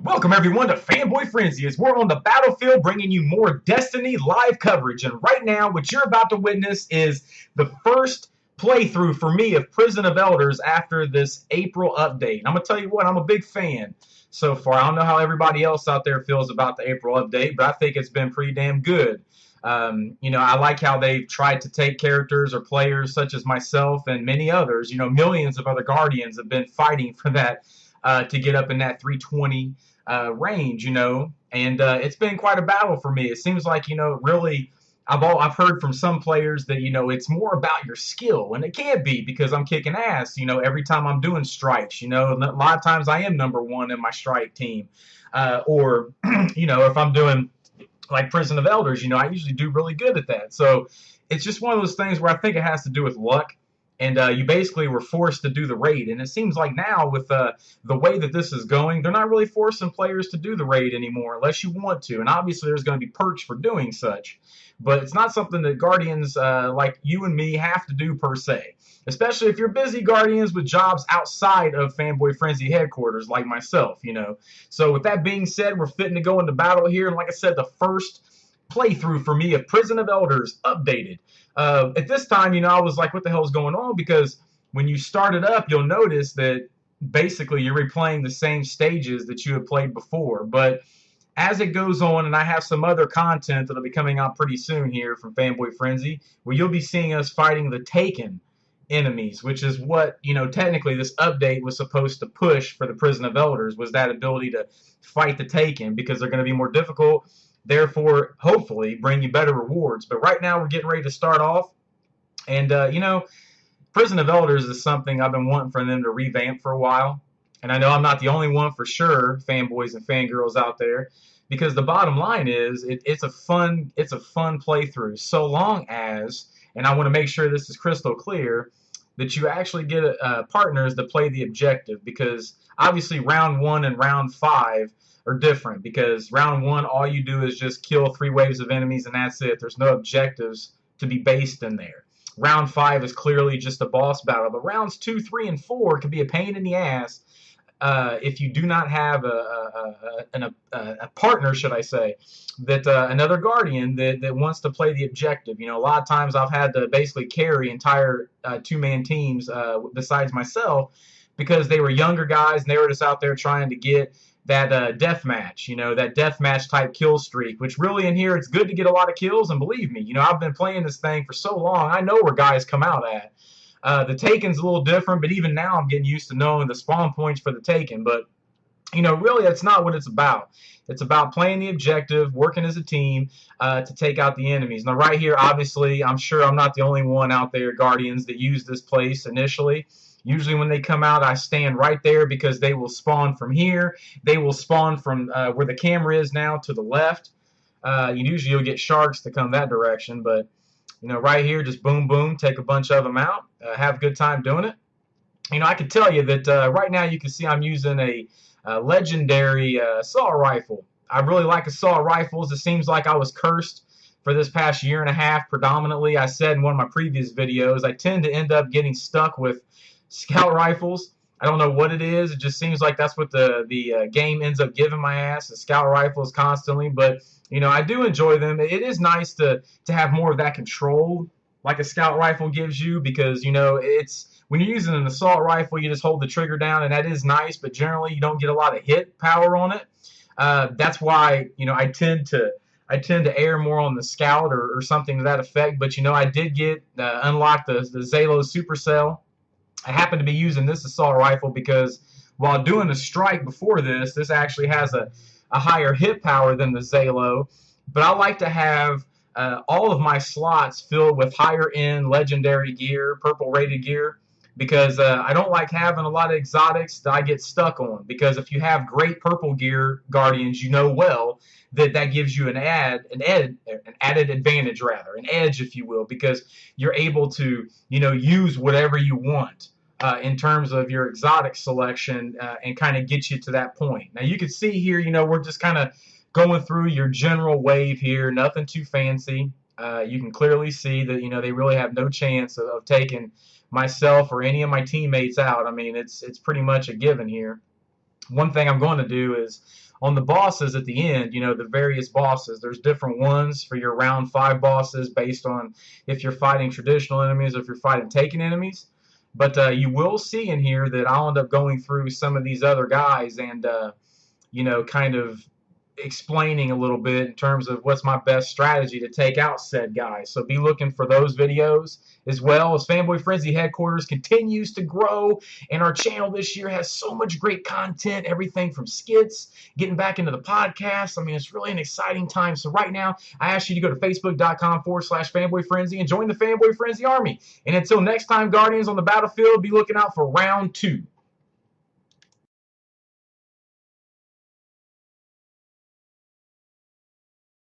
Welcome everyone to Fanboy Frenzy as we're on the battlefield bringing you more Destiny live coverage. And right now what you're about to witness is the first playthrough for me of Prison of Elders after this April update. I'm going to tell you what, I'm a big fan so far. I don't know how everybody else out there feels about the April update, but I think it's been pretty damn good. I like how they've tried to take characters or players such as myself and many others. Millions of other Guardians have been fighting for that to get up in that 320 range, and it's been quite a battle for me. It seems like, really, I've heard from some players that, it's more about your skill, and it can be because I'm kicking ass, every time I'm doing strikes, a lot of times I am number one in my strike team, or, if I'm doing like Prison of Elders, I usually do really good at that. So it's just one of those things where I think it has to do with luck. And you basically were forced to do the raid. And it seems like now with the way that this is going, they're not really forcing players to do the raid anymore unless you want to. And obviously there's going to be perks for doing such. But it's not something that Guardians like you and me have to do per se. Especially if you're busy Guardians with jobs outside of Fanboy Frenzy headquarters like myself, So with that being said, we're fitting to go into battle here. And like I said, the first playthrough for me of Prison of Elders updated. At this time, I was like, what the hell is going on? Because when you start it up, you'll notice that basically you're replaying the same stages that you had played before. But as it goes on, and I have some other content that'll be coming out pretty soon here from Fanboy Frenzy, where you'll be seeing us fighting the Taken enemies, which is what, technically this update was supposed to push for the Prison of Elders, was that ability to fight the Taken, because they're going to be more difficult, therefore, hopefully, bring you better rewards. But right now, we're getting ready to start off. And, Prison of Elders is something I've been wanting for them to revamp for a while. And I know I'm not the only one for sure, fanboys and fangirls out there, because the bottom line is it's a fun playthrough, so long as, and I want to make sure this is crystal clear, that you actually get partners that play the objective, because obviously round 1 and round 5 are different, because round 1 all you do is just kill 3 waves of enemies and that's it. There's no objectives to be based in there. Round 5 is clearly just a boss battle, but rounds 2, 3, and 4 can be a pain in the ass if you do not have a partner, should I say, that another Guardian that wants to play the objective. A lot of times I've had to basically carry entire two-man teams besides myself, because they were younger guys and they were just out there trying to get that death match, that death match type kill streak, which really in here it's good to get a lot of kills. And believe me, I've been playing this thing for so long, I know where guys come out at. The Taken's a little different, but even now I'm getting used to knowing the spawn points for the Taken. But, really that's not what it's about. It's about playing the objective, working as a team to take out the enemies. Now right here, obviously, I'm sure I'm not the only one out there, Guardians, that use this place initially. Usually when they come out, I stand right there, because they will spawn from here. They will spawn from where the camera is now to the left. Usually you'll get sharks to come that direction, but right here, just boom, boom, take a bunch of them out, have a good time doing it. I can tell you that right now you can see I'm using a legendary assault rifle. I really like assault rifles. It seems like I was cursed for this past year and a half predominantly. I said in one of my previous videos, I tend to end up getting stuck with scout rifles. I don't know what it is. It just seems like that's what the game ends up giving my ass, the scout rifles constantly. But I do enjoy them. It is nice to have more of that control like a scout rifle gives you, because it's when you're using an assault rifle, you just hold the trigger down, and that is nice, but generally you don't get a lot of hit power on it. That's why I tend to err more on the scout or something to that effect. But I did get unlocked the Zalo Supercell. I happen to be using this assault rifle because while doing a strike before this actually has a higher hit power than the Zalo. But I like to have all of my slots filled with higher end legendary gear, purple rated gear, because I don't like having a lot of exotics that I get stuck on. Because if you have great purple gear, Guardians, well that gives you an added advantage, rather an edge, if you will, because you're able to use whatever you want in terms of your exotic selection and kind of get you to that point. Now you can see here, we're just kind of going through your general wave here, nothing too fancy. You can clearly see that they really have no chance of taking myself or any of my teammates out. I mean, it's pretty much a given here. one thing I'm going to do is on the bosses at the end, you know, the various bosses, there's different ones for your round 5 bosses based on if you're fighting traditional enemies or if you're fighting taken enemies. But you will see in here that I'll end up going through some of these other guys and, you know, kind of explaining a little bit in terms of what's my best strategy to take out said guys. So be looking for those videos, as well as Fanboy Frenzy headquarters continues to grow, and our channel this year has so much great content, everything from skits, getting back into the podcast. I mean, it's really an exciting time. So right now, I ask you to go to facebook.com/Fanboy Frenzy and join the Fanboy Frenzy army. And until next time, Guardians on the battlefield, be looking out for round 2.